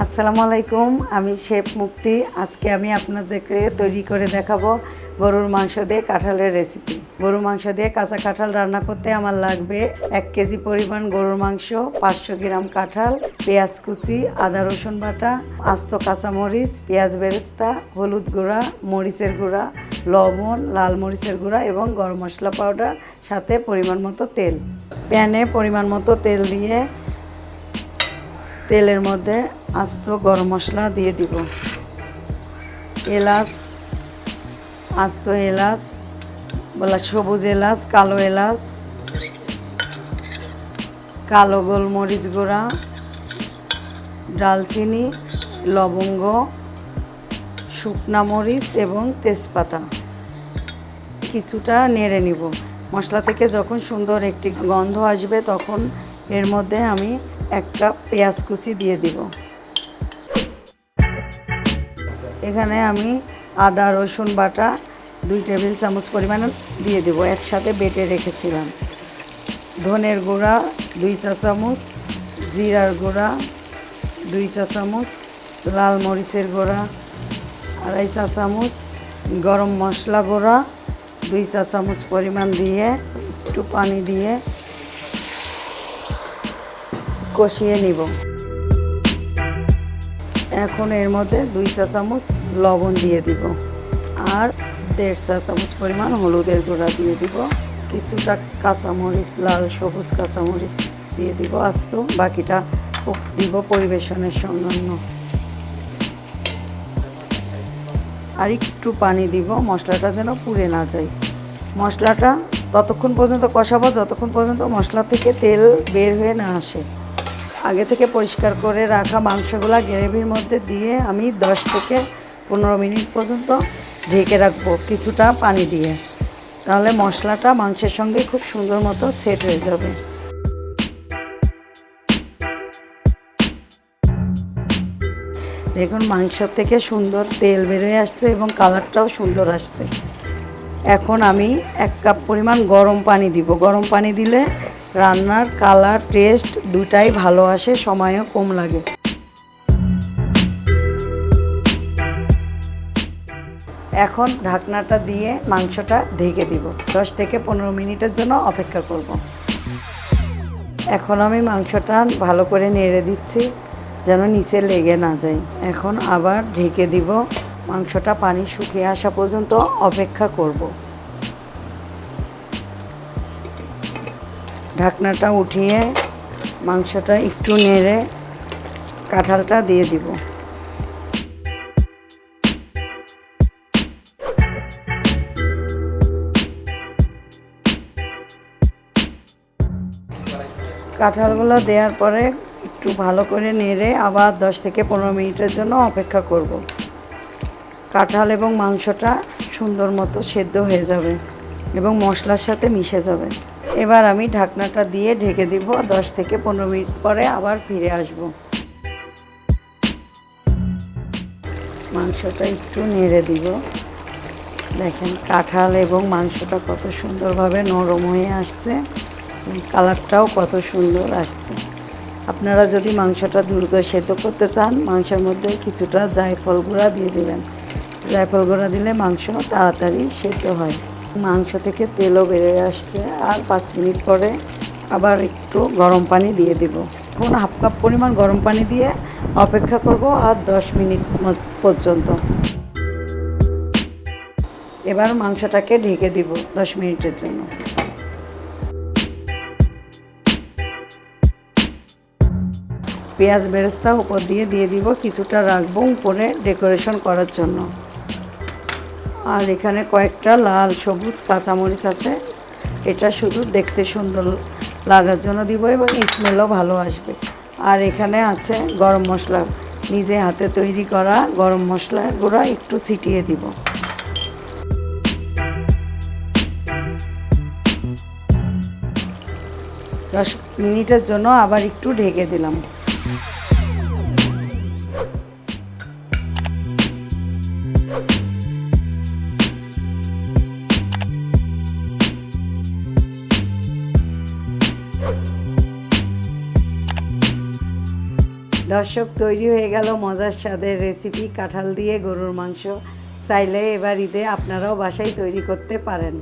আসসালামু আলাইকুম, আমি শেফ মুক্তি। আজকে আমি আপনাদেরকে তৈরি করে দেখাবো গরুর মাংস দিয়ে কাঁঠালের রেসিপি। গরুর মাংস দিয়ে কাঁচা কাঁঠাল রান্না করতে আমার লাগবে 1 কেজি পরিমাণ গরুর মাংস, 500 গ্রাম কাঁঠাল, পেঁয়াজ কুচি, আদা রসুন বাটা, আস্ত কাঁচামরিচ, পেঁয়াজ বেরেস্তা, হলুদ গুঁড়া, মরিচের গুঁড়া, লবণ, লাল মরিচের গুঁড়া এবং গরম মশলা পাউডার, সাথে পরিমাণ মতো তেল। প্যানে পরিমাণ মতো তেল দিয়ে তেলের মধ্যে আস্ত গরম মশলা দিয়ে দিব। এলাচ, আস্ত এলাচ, বলা সবুজ এলাচ, কালো এলাচ, কালো গোলমরিচ গুঁড়া, ডালচিনি, লবঙ্গ, শুকনা মরিচ এবং তেজপাতা কিছুটা নেড়ে নিব। মশলা থেকে যখন সুন্দর একটি গন্ধ আসবে তখন এর মধ্যে আমি 1 কাপ পেঁয়াজ কুচি দিয়ে দিব। এখানে আমি আদা রসুন বাটা 2 টেবিল চামচ পরিমাণ দিয়ে দেব, একসাথে বেটে রেখেছিলাম। ধনের গুঁড়া 2 চা চামচ, জিরার গুঁড়া 2 চা চামচ, লাল মরিচের গুঁড়া 2.5 চা চামচ, গরম মশলা গুঁড়া 2 চা চামচ পরিমাণ দিয়ে একটু পানি দিয়ে কষিয়ে নিব। এখন এর মধ্যে 2 চা চামচ লবণ দিয়ে দিব আর 1.5 চা চামচ পরিমাণ হলুদের গুঁড়া দিয়ে দিব। কিছুটা কাঁচামরিচ, লাল সবুজ কাঁচামরিচ দিয়ে দিব আস্ত, বাকিটা দিব পরিবেশনের জন্য। আর একটু পানি দিব, মশলাটা যেন পুড়ে না যায়। মশলাটা ততক্ষণ পর্যন্ত কষাবো যতক্ষণ পর্যন্ত মশলা থেকে তেল বের হয়ে না আসে। আগে থেকে পরিষ্কার করে রাখা মাংসগুলা গ্রেভির মধ্যে দিয়ে আমি 10 থেকে 15 মিনিট পর্যন্ত ঢেকে রাখবো কিছুটা পানি দিয়ে, তাহলে মশলাটা মাংসের সঙ্গে খুব সুন্দর মতো সেট হয়ে যাবে। দেখুন মাংস থেকে সুন্দর তেল বেরোয় আসছে এবং কালারটাও সুন্দর আসছে। এখন আমি 1 কাপ পরিমাণ গরম পানি দিব। গরম পানি দিলে রান্নার কালার, টেস্ট দুটাই ভালো আসে, সময়ও কম লাগে। এখন ঢাকনাটা দিয়ে মাংসটা ঢেকে দিব। 10 থেকে 15 মিনিটের জন্য অপেক্ষা করব। এখন আমি মাংসটা ভালো করে নেড়ে দিচ্ছি যেন নিচে লেগে না যায়। এখন আবার ঢেকে দিব। মাংসটা পানি শুকিয়ে আসা পর্যন্ত অপেক্ষা করব। ঢাকনাটা উঠিয়ে মাংসটা একটু নেড়ে কাঁঠালটা দিয়ে দিব। কাঁঠালগুলো দেওয়ার পরে একটু ভালো করে নেড়ে আবার 10 থেকে 15 মিনিটের জন্য অপেক্ষা করব। কাঁঠাল এবং মাংসটা সুন্দর মতো সেদ্ধ হয়ে যাবে এবং মশলার সাথে মিশে যাবে। এবার আমি ঢাকনাটা দিয়ে ঢেকে দিব। 10 থেকে 15 মিনিট পরে আবার ফিরে আসব। মাংসটা একটু নেড়ে দিব। দেখেন কাঁঠাল এবং মাংসটা কত সুন্দরভাবে নরম হয়ে আসছে, কালারটাও কত সুন্দর আসছে। আপনারা যদি মাংসটা দ্রুত সেদ্ধ করতে চান, মাংসের মধ্যে কিছুটা জায়ফল গুঁড়া দিয়ে দেবেন। জায়ফল গুঁড়া দিলে মাংস তাড়াতাড়ি সেদ্ধ হয়। মাংস থেকে তেলও বেরিয়ে আসছে। আর 5 মিনিট পরে আবার একটু গরম পানি দিয়ে দেব। এখন 1/2 কাপ পরিমাণ গরম পানি দিয়ে অপেক্ষা করব আর 10 মিনিট পর্যন্ত। এবার মাংসটাকে ঢেকে দিব 10 মিনিটের জন্য। পেঁয়াজ বেরেস্তা উপর দিয়ে দিব, কিছুটা রাখবো উপরে ডেকোরেশন করার জন্য। আর এখানে কয়েকটা লাল সবুজ কাঁচামরিচ আছে, এটা শুধু দেখতে সুন্দর লাগার জন্য দিব এবং স্মেলও ভালো আসবে। আর এখানে আছে গরম মশলা, নিজে হাতে তৈরি করা গরম মশলার গুঁড়া একটু ছিটিয়ে দিব। দশ মিনিটের জন্য আবার একটু ঢেকে দিলাম। দর্শক, তৈরি হয়ে গেল মজার স্বাদের রেসিপি কাঁঠাল দিয়ে গরুর মাংস। চাইলে এবার ঈদে আপনারাও বাসায় তৈরি করতে পারেন।